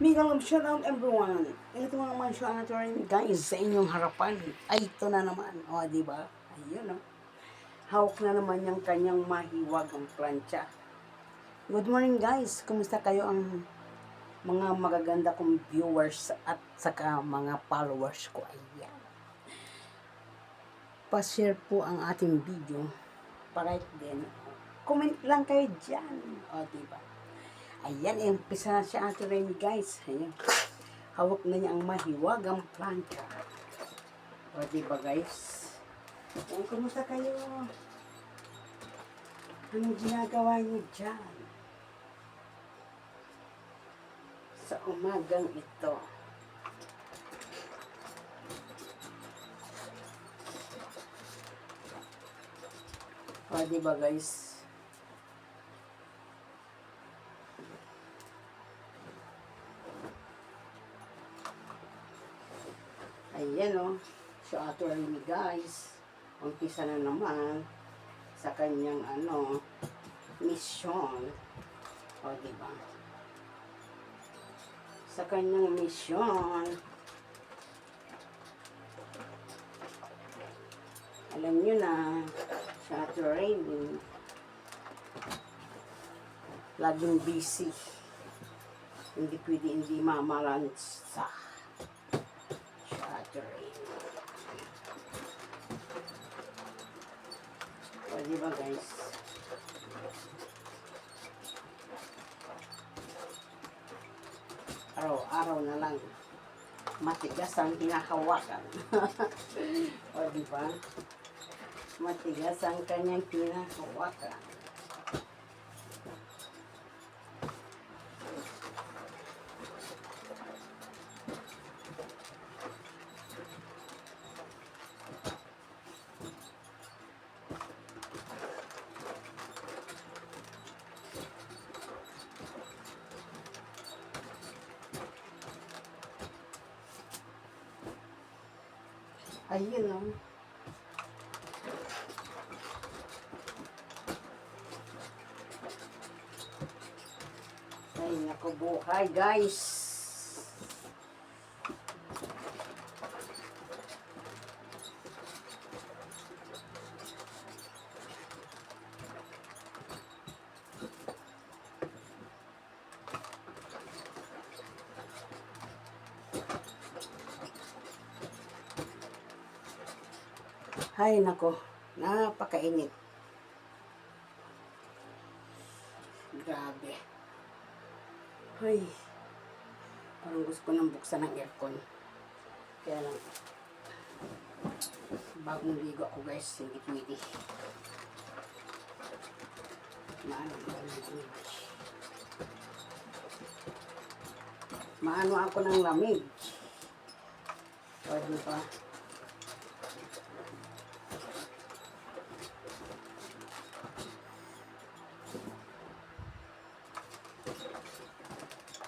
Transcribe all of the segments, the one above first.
Mega love shout out everyone. Ito nga naman siya natin rin guys sa inyong harapan. Ay, ito na naman. O, diba? Ayun, o. Hawak na naman yung kanyang mahiwagang plancha. Good morning guys. Kumusta kayo ang mga magaganda kong viewers at saka mga followers ko? Ayan. Pa-share po ang ating video. Pa-like din. Comment lang kayo dyan. O, diba? Ayan, umpisa na siya Ate Remy guys. Ayan. Hawak na niya ang mahiwagang plancha. O, diba guys? Ayan, kumusta kayo? Anong ginagawa niyo dyan? Sa umagang ito. O, diba guys? Ayan o. So, Ate Remy guys. Umpisa na naman sa kanyang mission. O, diba? Sa kanyang mission. Alam nyo na, sa Ate Remy, laging busy. Hindi pwede hindi mamalansa. Sa Ate Remy. O, diba guys? Araw-araw na lang. Matigas ang hinahawakan. O, diba? Matigas ang kanyang hinahawakan. Ayun o. Ay, naku buhay guys. Ay, nako. Napakainit. Grabe. Ay. Parang gusto ko nang buksan ng aircon. Kaya lang. Bagong ligo ako guys. Hindi pwede. Maano ako ng lamig. O, diba?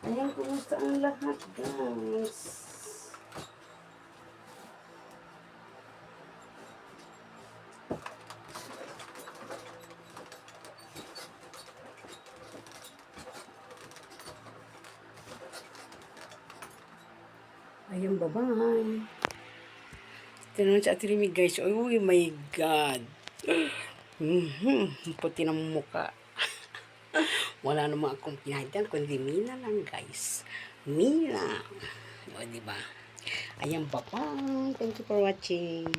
Ayan, kumusta ang lahat, guys? Ayan, bye-bye. Tinanong sa Ate Remy, guys. Oh my God. Puti ng mukha. Wala naman akong pinahidyan, kundi Mina lang, guys. Mina. O, diba? Ayan, bye-bye. Thank you for watching.